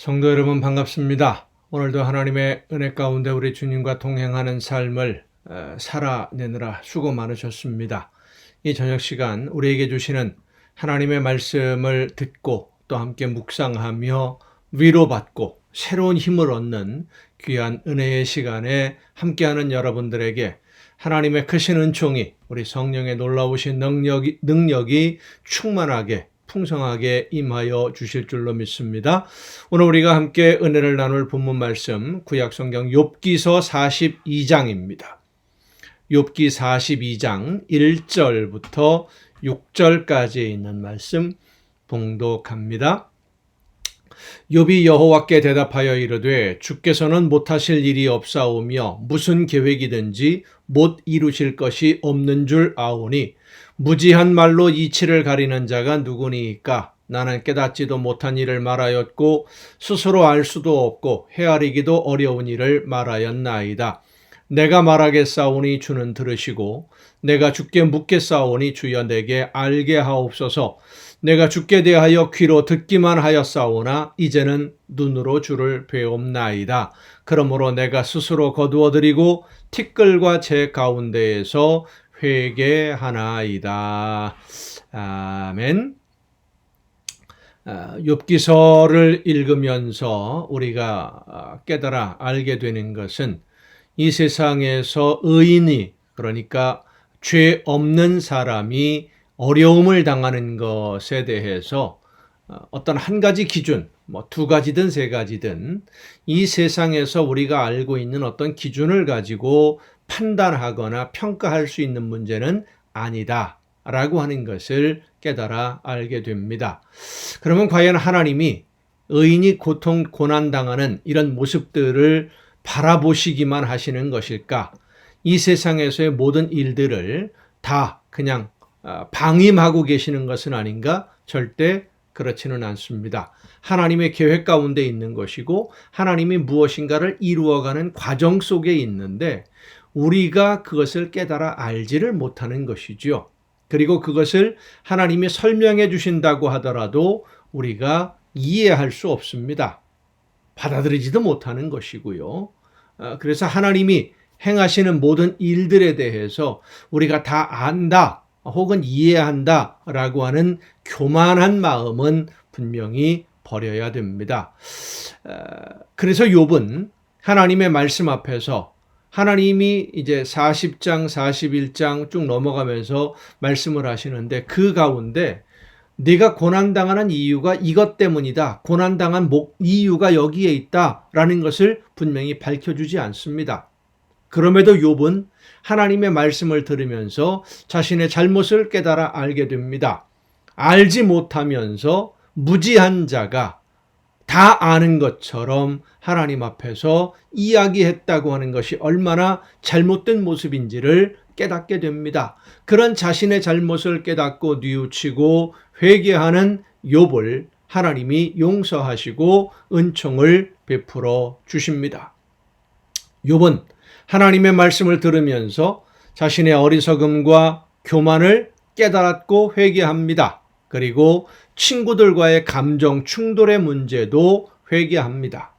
성도 여러분 반갑습니다. 오늘도 하나님의 은혜 가운데 우리 주님과 동행하는 삶을 살아내느라 수고 많으셨습니다. 이 저녁 시간 우리에게 주시는 하나님의 말씀을 듣고 또 함께 묵상하며 위로받고 새로운 힘을 얻는 귀한 은혜의 시간에 함께하는 여러분들에게 하나님의 크신 은총이 우리 성령의 놀라우신 능력이 충만하게 풍성하게 임하여 주실 줄로 믿습니다. 오늘 우리가 함께 은혜를 나눌 본문 말씀 구약성경 욥기서 42장입니다. 욥기 42장 1절부터 6절까지 있는 말씀 봉독합니다. 욥이 여호와께 대답하여 이르되 주께서는 못하실 일이 없사오며 무슨 계획이든지 못 이루실 것이 없는 줄 아오니 무지한 말로 이치를 가리는 자가 누구니이까? 나는 깨닫지도 못한 일을 말하였고 스스로 알 수도 없고 헤아리기도 어려운 일을 말하였나이다. 내가 말하겠사오니 주는 들으시고 내가 주께 묻겠사오니 주여 내게 알게 하옵소서. 내가 주께 대하여 귀로 듣기만 하였사오나 이제는 눈으로 주를 배옵나이다. 그러므로 내가 스스로 거두어드리고 티끌과 제 가운데에서 회개하나이다. 아멘. 욥기서를 읽으면서 우리가 깨달아 알게 되는 것은 이 세상에서 의인이, 그러니까 죄 없는 사람이 어려움을 당하는 것에 대해서 어떤 한 가지 기준, 두 가지든 세 가지든 이 세상에서 우리가 알고 있는 어떤 기준을 가지고 판단하거나 평가할 수 있는 문제는 아니다 라고 하는 것을 깨달아 알게 됩니다. 그러면 과연 하나님이 의인이 고난당하는 이런 모습들을 바라보시기만 하시는 것일까? 이 세상에서의 모든 일들을 다 그냥 방임하고 계시는 것은 아닌가? 절대 그렇지는 않습니다. 하나님의 계획 가운데 있는 것이고 하나님이 무엇인가를 이루어가는 과정 속에 있는데 우리가 그것을 깨달아 알지를 못하는 것이죠. 그리고 그것을 하나님이 설명해 주신다고 하더라도 우리가 이해할 수 없습니다. 받아들이지도 못하는 것이고요. 그래서 하나님이 행하시는 모든 일들에 대해서 우리가 다 안다 혹은 이해한다 라고 하는 교만한 마음은 분명히 버려야 됩니다. 그래서 욥은 하나님의 말씀 앞에서 하나님이 이제 40장, 41장 쭉 넘어가면서 말씀을 하시는데 그 가운데 네가 고난당하는 이유가 이것 때문이다. 고난당한 이유가 여기에 있다라는 것을 분명히 밝혀주지 않습니다. 그럼에도 욥은 하나님의 말씀을 들으면서 자신의 잘못을 깨달아 알게 됩니다. 알지 못하면서 무지한 자가 다 아는 것처럼 하나님 앞에서 이야기했다고 하는 것이 얼마나 잘못된 모습인지를 깨닫게 됩니다. 그런 자신의 잘못을 깨닫고 뉘우치고 회개하는 욥을 하나님이 용서하시고 은총을 베풀어 주십니다. 욥은 하나님의 말씀을 들으면서 자신의 어리석음과 교만을 깨달았고 회개합니다. 그리고 친구들과의 감정 충돌의 문제도 회개합니다.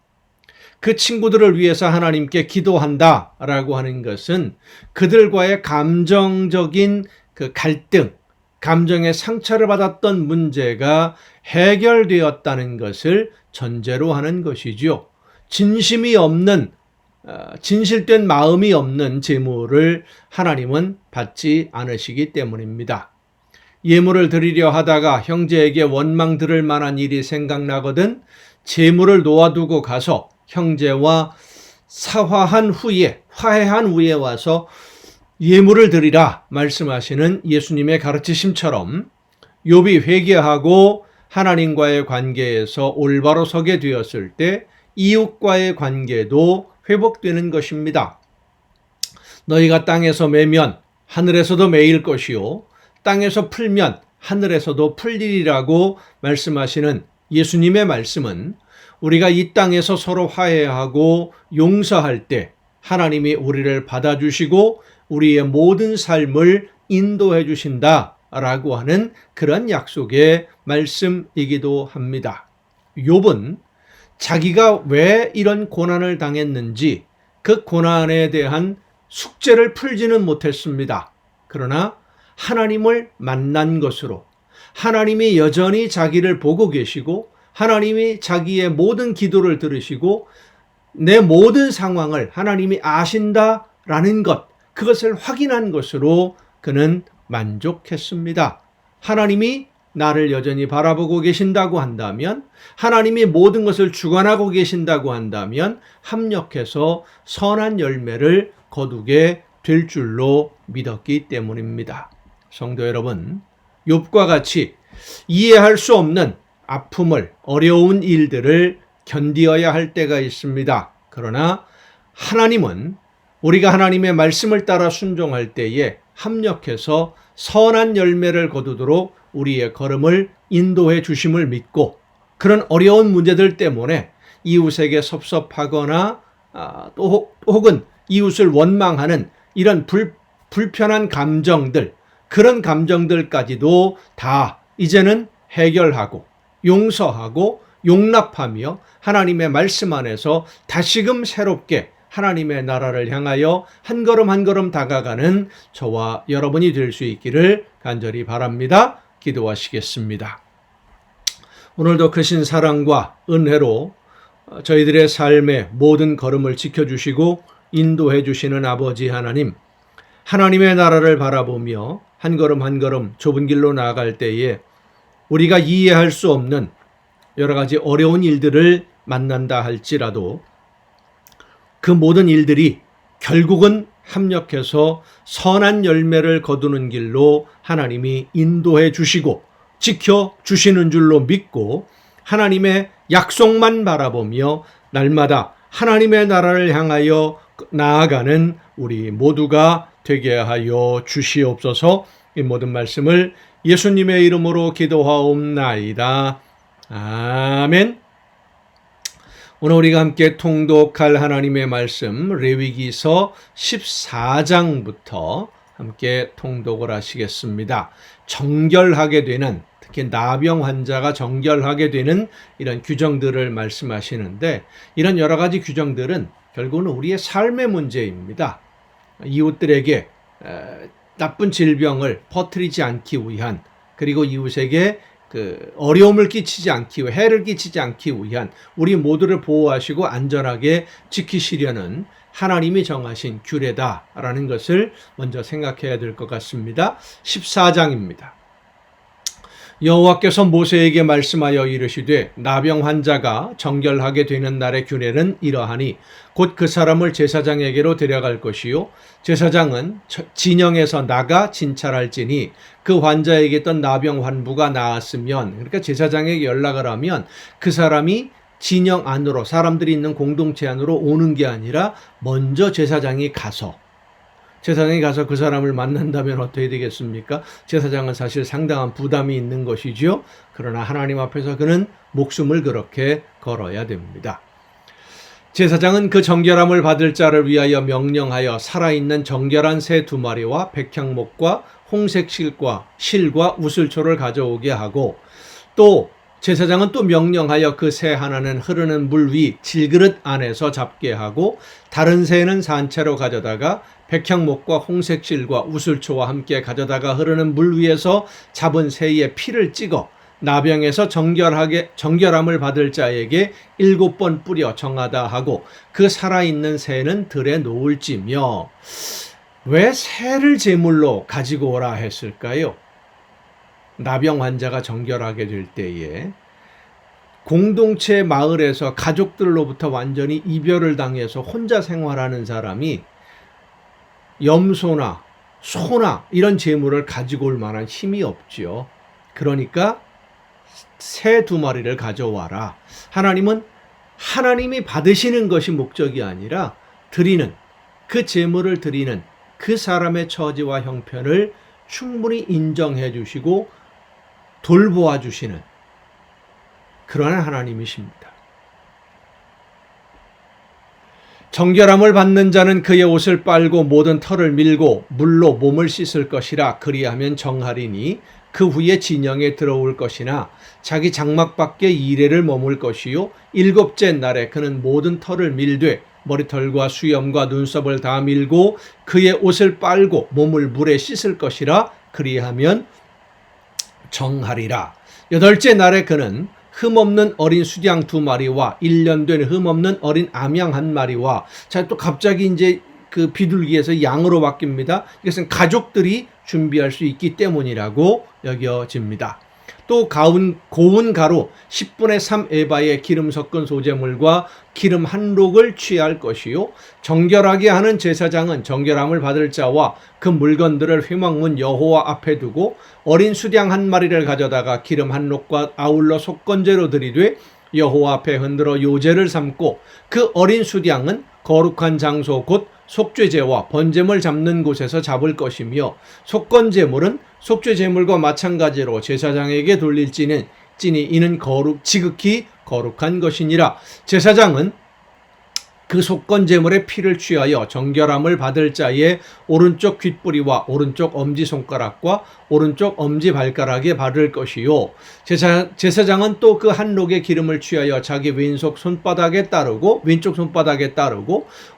그 친구들을 위해서 하나님께 기도한다라고 하는 것은 그들과의 감정적인 그 갈등, 감정의 상처를 받았던 문제가 해결되었다는 것을 전제로 하는 것이죠. 진심이 없는, 진실된 마음이 없는 제물을 하나님은 받지 않으시기 때문입니다. 예물을 드리려 하다가 형제에게 원망 들을 만한 일이 생각나거든 제물을 놓아두고 가서 형제와 화해한 후에 와서 예물을 드리라 말씀하시는 예수님의 가르치심처럼 욥이 회개하고 하나님과의 관계에서 올바로 서게 되었을 때 이웃과의 관계도 회복되는 것입니다. 너희가 땅에서 매면 하늘에서도 매일 것이요 땅에서 풀면 하늘에서도 풀리리라고 말씀하시는 예수님의 말씀은 우리가 이 땅에서 서로 화해하고 용서할 때 하나님이 우리를 받아주시고 우리의 모든 삶을 인도해 주신다라고 하는 그런 약속의 말씀이기도 합니다. 욥은 자기가 왜 이런 고난을 당했는지 그 고난에 대한 숙제를 풀지는 못했습니다. 그러나 하나님을 만난 것으로 하나님이 여전히 자기를 보고 계시고 하나님이 자기의 모든 기도를 들으시고 내 모든 상황을 하나님이 아신다라는 것, 그것을 확인한 것으로 그는 만족했습니다. 하나님이 나를 여전히 바라보고 계신다고 한다면, 하나님이 모든 것을 주관하고 계신다고 한다면 합력해서 선한 열매를 거두게 될 줄로 믿었기 때문입니다. 성도 여러분, 욥과 같이 이해할 수 없는 아픔을, 어려운 일들을 견디어야 할 때가 있습니다. 그러나 하나님은 우리가 하나님의 말씀을 따라 순종할 때에 합력해서 선한 열매를 거두도록 우리의 걸음을 인도해 주심을 믿고, 그런 어려운 문제들 때문에 이웃에게 섭섭하거나 또 혹은 이웃을 원망하는 이런 불편한 감정들, 그런 감정들까지도 다 이제는 해결하고 용서하고 용납하며 하나님의 말씀 안에서 다시금 새롭게 하나님의 나라를 향하여 한 걸음 한 걸음 다가가는 저와 여러분이 될 수 있기를 간절히 바랍니다. 기도하시겠습니다. 오늘도 크신 사랑과 은혜로 저희들의 삶의 모든 걸음을 지켜주시고 인도해 주시는 아버지 하나님, 하나님의 나라를 바라보며 한 걸음 한 걸음 좁은 길로 나아갈 때에 우리가 이해할 수 없는 여러 가지 어려운 일들을 만난다 할지라도 그 모든 일들이 결국은 합력해서 선한 열매를 거두는 길로 하나님이 인도해 주시고 지켜 주시는 줄로 믿고 하나님의 약속만 바라보며 날마다 하나님의 나라를 향하여 나아가는 우리 모두가 되게 하여 주시옵소서. 이 모든 말씀을 예수님의 이름으로 기도하옵나이다. 아멘. 오늘 우리가 함께 통독할 하나님의 말씀 레위기서 14장부터 함께 통독을 하시겠습니다. 정결하게 되는, 특히 나병 환자가 정결하게 되는 이런 규정들을 말씀하시는데, 이런 여러 가지 규정들은 결국은 우리의 삶의 문제입니다. 이웃들에게 나쁜 질병을 퍼뜨리지 않기 위한, 그리고 이웃에게 어려움을 끼치지 않기 위해, 해를 끼치지 않기 위한 우리 모두를 보호하시고 안전하게 지키시려는 하나님이 정하신 규례다라는 것을 먼저 생각해야 될 것 같습니다. 14장입니다. 여호와께서 모세에게 말씀하여 이르시되 나병 환자가 정결하게 되는 날의 규례는 이러하니 곧 그 사람을 제사장에게로 데려갈 것이요 제사장은 진영에서 나가 진찰할지니 그 환자에게 있던 나병 환부가 나았으면, 그러니까 제사장에게 연락을 하면 그 사람이 진영 안으로, 사람들이 있는 공동체 안으로 오는 게 아니라 먼저 제사장이 가서 그 사람을 만난다면 어떻게 되겠습니까? 제사장은 사실 상당한 부담이 있는 것이지요. 그러나 하나님 앞에서 그는 목숨을 그렇게 걸어야 됩니다. 제사장은 그 정결함을 받을 자를 위하여 명령하여 살아있는 정결한 새 2마리와 백향목과 홍색 실과 우슬초를 가져오게 하고, 또 제사장은 또 명령하여 그 새 하나는 흐르는 물 위 질그릇 안에서 잡게 하고 다른 새는 산채로 가져다가 백향목과 홍색 실과 우슬초와 함께 가져다가 흐르는 물 위에서 잡은 새의 피를 찍어 나병에서 정결함을 받을 자에게 7번 뿌려 정하다 하고 그 살아있는 새는 들에 놓을지며. 왜 새를 제물로 가지고 오라 했을까요? 나병 환자가 정결하게 될 때에 공동체 마을에서 가족들로부터 완전히 이별을 당해서 혼자 생활하는 사람이 염소나 소나 이런 제물을 가지고 올 만한 힘이 없지요. 그러니까 새 2마리를 가져와라. 하나님은 하나님이 받으시는 것이 목적이 아니라 드리는, 그 제물을 드리는 그 사람의 처지와 형편을 충분히 인정해 주시고 돌보아 주시는 그러한 하나님이십니다. 정결함을 받는 자는 그의 옷을 빨고 모든 털을 밀고 물로 몸을 씻을 것이라. 그리하면 정하리니 그 후에 진영에 들어올 것이나 자기 장막 밖에 이레를 머물 것이요 일곱째 날에 그는 모든 털을 밀되 머리털과 수염과 눈썹을 다 밀고 그의 옷을 빨고 몸을 물에 씻을 것이라. 그리하면 정하리라. 여덟째 날에 그는 흠없는 어린 수양 2마리와 1년 된 흠없는 어린 암양 1마리와, 자, 또 갑자기 이제 그 비둘기에서 양으로 바뀝니다. 이것은 가족들이 준비할 수 있기 때문이라고 여겨집니다. 또 고운 가루 10분의 3 에바의 기름 섞은 소재물과 기름 한 록을 취할 것이요 정결하게 하는 제사장은 정결함을 받을 자와 그 물건들을 회막문 여호와 앞에 두고 어린 수양 1마리를 가져다가 기름 한 록과 아울러 속건제로 드리되 여호와 앞에 흔들어 요제를 삼고 그 어린 수양은 거룩한 장소 곧 속죄제와 번제물 잡는 곳에서 잡을 것이며 속건제물은 속죄제물과 마찬가지로 제사장에게 돌릴지니 이는 지극히 거룩한 것이니라. 제사장은 그 속건제물의 피를 취하여 정결함을 받을 자의 오른쪽 귓뿌리와 오른쪽 엄지손가락과 오른쪽 엄지발가락에 바를 것이요 제사장은 또 그 한 록의 기름을 취하여 자기 왼쪽 손바닥에 따르고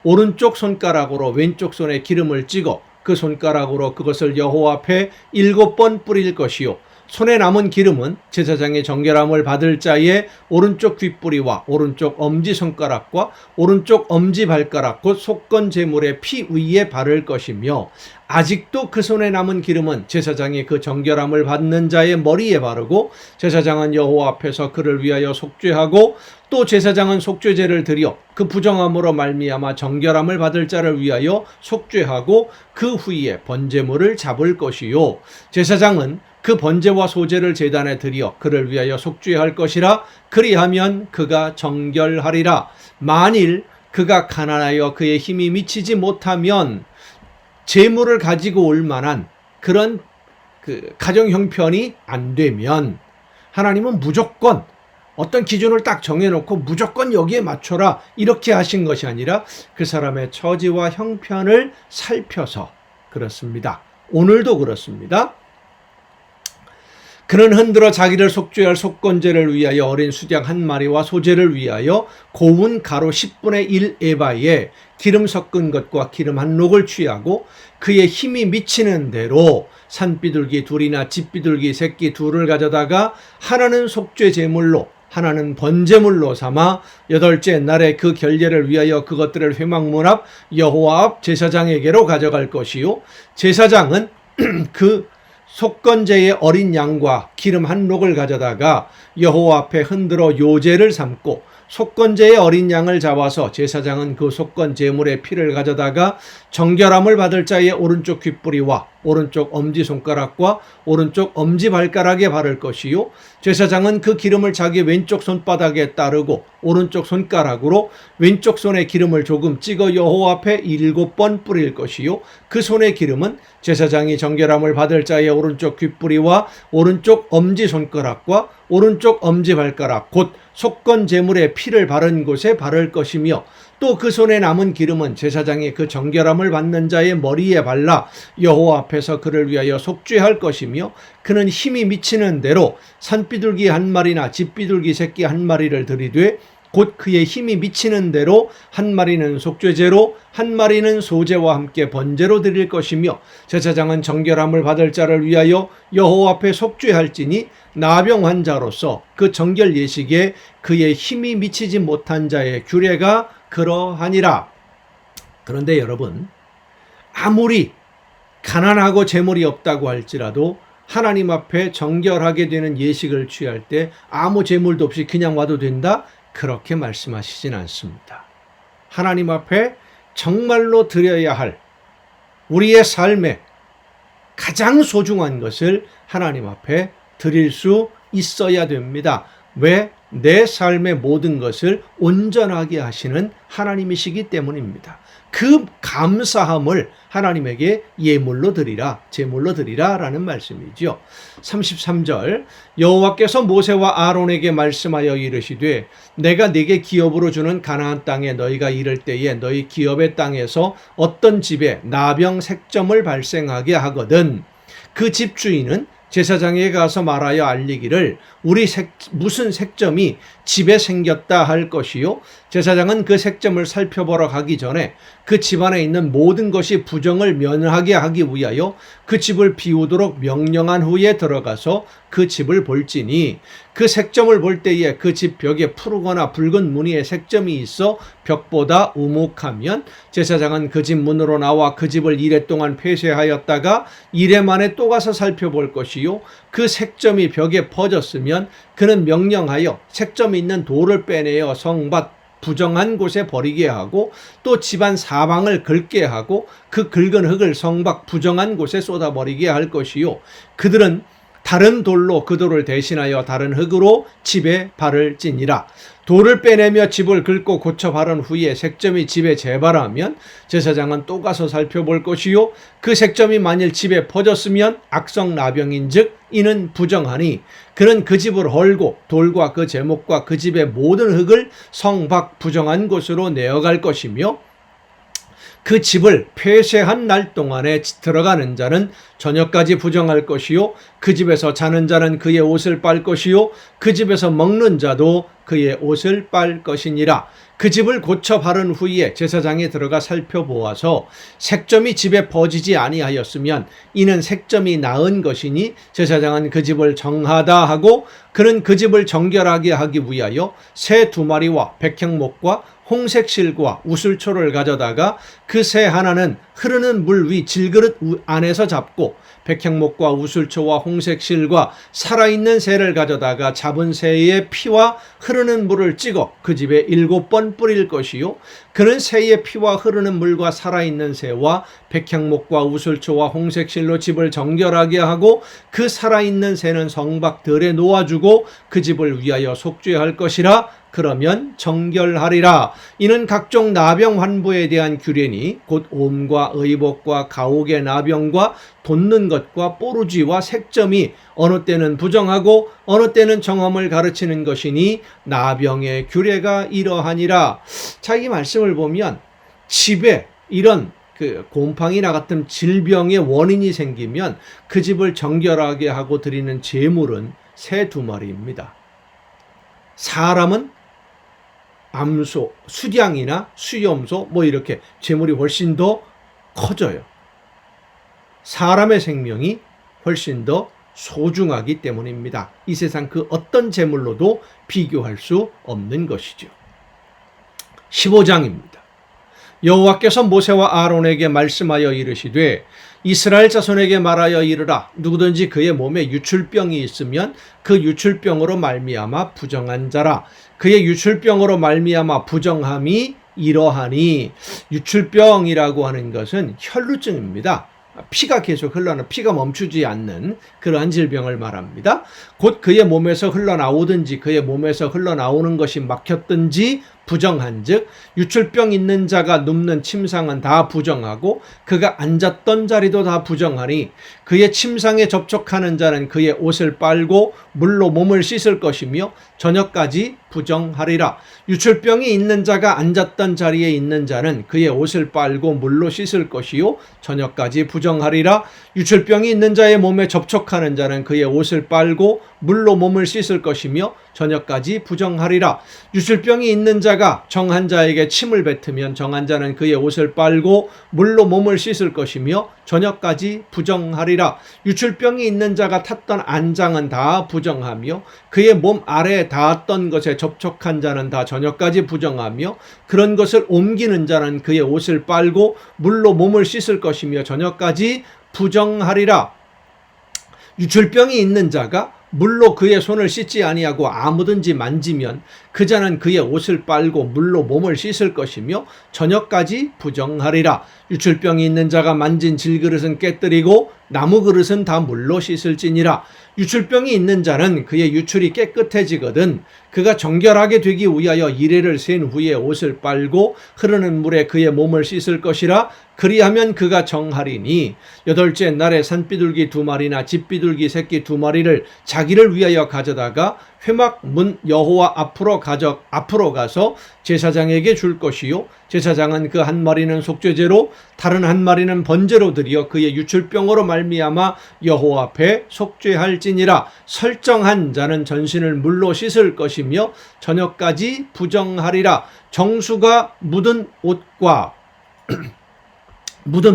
오른쪽 손가락으로 왼쪽 손에 기름을 찍어 그 손가락으로 그것을 여호와 앞에 7번 뿌릴 것이요 손에 남은 기름은 제사장의 정결함을 받을 자의 오른쪽 귓뿌리와 오른쪽 엄지손가락과 오른쪽 엄지발가락 곧 속건제물의 피 위에 바를 것이며 아직도 그 손에 남은 기름은 제사장이 그 정결함을 받는 자의 머리에 바르고 제사장은 여호와 앞에서 그를 위하여 속죄하고 또 제사장은 속죄제를 드려 그 부정함으로 말미암아 정결함을 받을 자를 위하여 속죄하고 그 후에 번제물을 잡을 것이요 제사장은 그 번제와 소제를 제단에 드려 그를 위하여 속죄할 것이라. 그리하면 그가 정결하리라. 만일 그가 가난하여 그의 힘이 미치지 못하면 재물을 가지고 올 만한 그런 가정 형편이 안 되면 하나님은 무조건 어떤 기준을 딱 정해놓고 무조건 여기에 맞춰라 이렇게 하신 것이 아니라 그 사람의 처지와 형편을 살펴서 그렇습니다. 오늘도 그렇습니다. 그는 흔들어 자기를 속죄할 속건제를 위하여 어린 수양 1마리와 소제를 위하여 고운 가루 10분의 1 에바에 기름 섞은 것과 기름 한 록을 취하고 그의 힘이 미치는 대로 산비둘기 2이나 집비둘기 새끼 2를 가져다가 하나는 속죄 제물로 하나는 번제물로 삼아 8째 날에 그 결례를 위하여 그것들을 회막문 앞 여호와 앞 제사장에게로 가져갈 것이요 제사장은 그 속건제의 어린 양과 기름 한 록을 가져다가 여호와 앞에 흔들어 요제를 삼고 속건제의 어린 양을 잡아서 제사장은 그 속건 제물의 피를 가져다가 정결함을 받을 자의 오른쪽 귓뿌리와 오른쪽 엄지손가락과 오른쪽 엄지발가락에 바를 것이요 제사장은 그 기름을 자기 왼쪽 손바닥에 따르고 오른쪽 손가락으로 왼쪽 손에 기름을 조금 찍어 여호와 앞에 7번 뿌릴 것이요 그 손의 기름은 제사장이 정결함을 받을 자의 오른쪽 귓뿌리와 오른쪽 엄지손가락과 오른쪽 엄지발가락 곧 속건 제물의 피를 바른 곳에 바를 것이며 또 그 손에 남은 기름은 제사장이 그 정결함을 받는 자의 머리에 발라 여호와 앞에서 그를 위하여 속죄할 것이며 그는 힘이 미치는 대로 산비둘기 1마리나 집비둘기 새끼 1마리를 들이되 곧 그의 힘이 미치는 대로 1마리는 속죄제로 1마리는 소제와 함께 번제로 드릴 것이며 제사장은 정결함을 받을 자를 위하여 여호와 앞에 속죄할지니 나병 환자로서 그 정결 예식에 그의 힘이 미치지 못한 자의 규례가 그러하니라. 그런데 여러분, 아무리 가난하고 재물이 없다고 할지라도 하나님 앞에 정결하게 되는 예식을 취할 때 아무 재물도 없이 그냥 와도 된다? 그렇게 말씀하시진 않습니다. 하나님 앞에 정말로 드려야 할 우리의 삶에 가장 소중한 것을 하나님 앞에 드릴 수 있어야 됩니다. 왜? 내 삶의 모든 것을 온전하게 하시는 하나님이시기 때문입니다. 그 감사함을 하나님에게 예물로 드리라, 제물로 드리라 라는 말씀이죠. 33절 여호와께서 모세와 아론에게 말씀하여 이르시되 내가 네게 기업으로 주는 가나안 땅에 너희가 이를 때에 너희 기업의 땅에서 어떤 집에 나병 색점을 발생하게 하거든 그 집주인은 제사장에게 가서 말하여 알리기를 우리 무슨 색점이 집에 생겼다 할 것이요. 제사장은 그 색점을 살펴보러 가기 전에 그 집안에 있는 모든 것이 부정을 면하게 하기 위하여 그 집을 비우도록 명령한 후에 들어가서 그 집을 볼지니 그 색점을 볼 때에 그 집 벽에 푸르거나 붉은 무늬의 색점이 있어 벽보다 우묵하면 제사장은 그 집 문으로 나와 그 집을 이레 동안 폐쇄하였다가 이레 만에 또 가서 살펴볼 것이요. 그 색점이 벽에 퍼졌으면 그는 명령하여 색점이 있는 돌을 빼내어 성밭 부정한 곳에 버리게 하고 또 집안 사방을 긁게 하고 그 긁은 흙을 성밖 부정한 곳에 쏟아버리게 할 것이요. 그들은 다른 돌로 그 돌을 대신하여 다른 흙으로 집에 발을 찌니라. 돌을 빼내며 집을 긁고 고쳐 바른 후에 색점이 집에 재발하면 제사장은 또 가서 살펴볼 것이요. 그 색점이 만일 집에 퍼졌으면 악성나병인즉 이는 부정하니 그는 그 집을 헐고 돌과 그 제목과 그 집의 모든 흙을 성 밖 부정한 곳으로 내어갈 것이며 그 집을 폐쇄한 날 동안에 들어가는 자는 저녁까지 부정할 것이요. 그 집에서 자는 자는 그의 옷을 빨 것이요. 그 집에서 먹는 자도 그의 옷을 빨 것이니라. 그 집을 고쳐 바른 후에 제사장이 들어가 살펴보아서 색점이 집에 퍼지지 아니하였으면 이는 색점이 나은 것이니 제사장은 그 집을 정하다 하고 그는 그 집을 정결하게 하기 위하여 새 2마리와 백향목과 홍색 실과 우슬초를 가져다가 그 새 하나는 흐르는 물 위 질그릇 안에서 잡고 백향목과 우슬초와 홍색 실과 살아있는 새를 가져다가 잡은 새의 피와 흐르는 물을 찍어 그 집에 7번 뿌릴 것이요. 그는 새의 피와 흐르는 물과 살아있는 새와 백향목과 우슬초와 홍색 실로 집을 정결하게 하고 그 살아있는 새는 성밖 들에 놓아주고 그 집을 위하여 속죄할 것이라. 그러면 정결하리라. 이는 각종 나병 환부에 대한 규례니 곧 옴과 의복과 가옥의 나병과 돋는 것과 뽀루지와 색점이 어느 때는 부정하고 어느 때는 정함을 가르치는 것이니 나병의 규례가 이러하니라. 자, 이 말씀을 보면 집에 이런 곰팡이나 같은 질병의 원인이 생기면 그 집을 정결하게 하고 드리는 제물은 새 2마리입니다. 사람은 암소, 수량이나 수염소 이렇게 제물이 훨씬 더 커져요. 사람의 생명이 훨씬 더 소중하기 때문입니다. 이 세상 그 어떤 제물로도 비교할 수 없는 것이죠. 15장입니다. 여호와께서 모세와 아론에게 말씀하여 이르시되 이스라엘 자손에게 말하여 이르라. 누구든지 그의 몸에 유출병이 있으면 그 유출병으로 말미암아 부정한 자라. 그의 유출병으로 말미암아 부정함이 이러하니, 유출병이라고 하는 것은 혈루증입니다. 피가 계속 흘러나오는, 피가 멈추지 않는 그러한 질병을 말합니다. 곧 그의 몸에서 흘러나오든지 그의 몸에서 흘러나오는 것이 막혔든지 부정한즉 유출병 있는 자가 눕는 침상은 다 부정하고 그가 앉았던 자리도 다 부정하니 그의 침상에 접촉하는 자는 그의 옷을 빨고 물로 몸을 씻을 것이며 저녁까지 부정하리라. 유출병이 있는 자가 앉았던 자리에 있는 자는 그의 옷을 빨고 물로 씻을 것이요 저녁까지 부정하리라. 유출병이 있는 자의 몸에 접촉하는 자는 그의 옷을 빨고 물로 몸을 씻을 것이며 저녁까지 부정하리라. 유출병이 있는 자가 정한 자에게 침을 뱉으면 정한 자는 그의 옷을 빨고 물로 몸을 씻을 것이며 저녁까지 부정하리라. 유출병이 있는 자가 탔던 안장은 다 부정하며 그의 몸 아래에 닿았던 것에 접촉한 자는 다 저녁까지 부정하며 그런 것을 옮기는 자는 그의 옷을 빨고 물로 몸을 씻을 것이며 저녁까지 부정하리라. 유출병이 있는 자가 물로 그의 손을 씻지 아니하고 아무든지 만지면 그 자는 그의 옷을 빨고 물로 몸을 씻을 것이며 저녁까지 부정하리라. 유출병이 있는 자가 만진 질그릇은 깨뜨리고 나무 그릇은 다 물로 씻을지니라. 유출병이 있는 자는 그의 유출이 깨끗해지거든 그가 정결하게 되기 위하여 이레를 센 후에 옷을 빨고 흐르는 물에 그의 몸을 씻을 것이라. 그리하면 그가 정하리니 8째 날에 산비둘기 2마리나 집비둘기 새끼 2마리를 자기를 위하여 가져다가 회막 문 여호와 앞으로 가서 제사장에게 줄 것이요 제사장은 그 한 마리는 속죄제로 다른 한 마리는 번제로 드려 그의 유출병으로 말미암아 여호와 앞에 속죄할지니라. 설정한 자는 전신을 물로 씻을 것이며 저녁까지 부정하리라. 정수가 묻은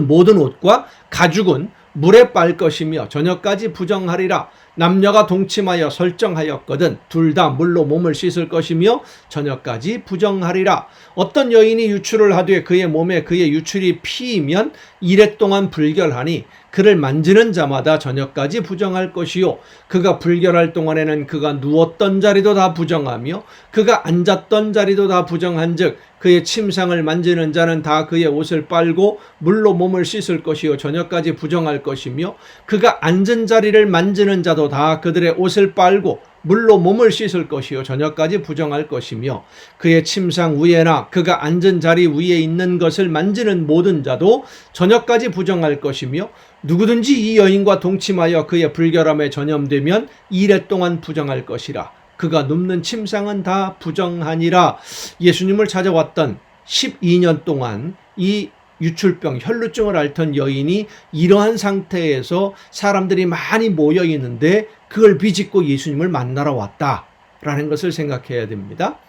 모든 옷과 가죽은 물에 빨 것이며 저녁까지 부정하리라. 남녀가 동침하여 설정하였거든 둘 다 물로 몸을 씻을 것이며 저녁까지 부정하리라. 어떤 여인이 유출을 하되 그의 몸에 그의 유출이 피이면 이레 동안 불결하니 그를 만지는 자마다 저녁까지 부정할 것이요 그가 불결할 동안에는 그가 누웠던 자리도 다 부정하며 그가 앉았던 자리도 다 부정한즉 그의 침상을 만지는 자는 다 그의 옷을 빨고 물로 몸을 씻을 것이요 저녁까지 부정할 것이며 그가 앉은 자리를 만지는 자도 다 그들의 옷을 빨고 물로 몸을 씻을 것이요 저녁까지 부정할 것이며 그의 침상 위에나 그가 앉은 자리 위에 있는 것을 만지는 모든 자도 저녁까지 부정할 것이며 누구든지 이 여인과 동침하여 그의 불결함에 전염되면 이레 동안 부정할 것이라. 그가 눕는 침상은 다 부정하니라. 예수님을 찾아왔던 12년 동안 이 유출병, 혈루증을 앓던 여인이 이러한 상태에서 사람들이 많이 모여 있는데 그걸 비집고 예수님을 만나러 왔다라는 것을 생각해야 됩니다.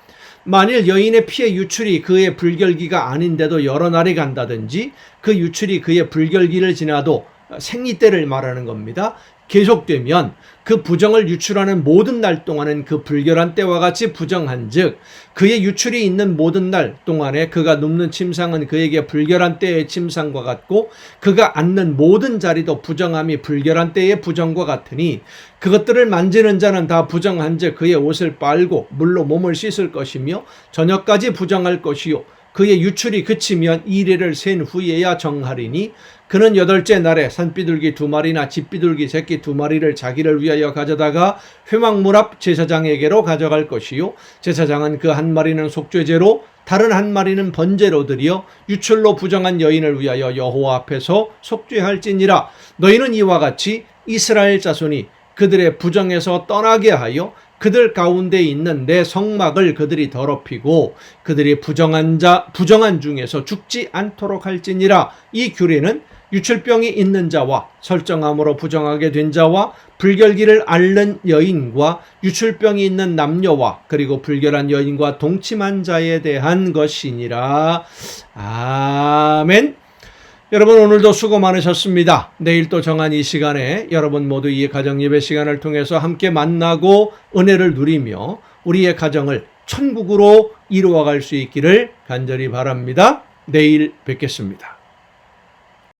만일 여인의 피의 유출이 그의 불결기가 아닌데도 여러 날이 간다든지 그 유출이 그의 불결기를 지나도 생리 때를 말하는 겁니다. 계속되면 그 부정을 유출하는 모든 날 동안은 그 불결한 때와 같이 부정한즉 그의 유출이 있는 모든 날 동안에 그가 눕는 침상은 그에게 불결한 때의 침상과 같고 그가 앉는 모든 자리도 부정함이 불결한 때의 부정과 같으니 그것들을 만지는 자는 다 부정한즉 그의 옷을 빨고 물로 몸을 씻을 것이며 저녁까지 부정할 것이요 그의 유출이 그치면 이레를 센 후에야 정하리니 그는 8째 날에 산비둘기 2마리나 집비둘기 새끼 2마리를 자기를 위하여 가져다가 회막문 앞 제사장에게로 가져갈 것이요 제사장은 그 한 마리는 속죄제로 다른 한 마리는 번제로 드려 유출로 부정한 여인을 위하여 여호와 앞에서 속죄할지니라. 너희는 이와 같이 이스라엘 자손이 그들의 부정에서 떠나게 하여 그들 가운데 있는 내 성막을 그들이 더럽히고 그들이 부정한 중에서 죽지 않도록 할지니라. 이 규례는 유출병이 있는 자와 설정함으로 부정하게 된 자와 불결기를 앓는 여인과 유출병이 있는 남녀와 그리고 불결한 여인과 동침한 자에 대한 것이니라. 아멘. 여러분 오늘도 수고 많으셨습니다. 내일 또 정한 이 시간에 여러분 모두 이 가정예배 시간을 통해서 함께 만나고 은혜를 누리며 우리의 가정을 천국으로 이루어갈 수 있기를 간절히 바랍니다. 내일 뵙겠습니다.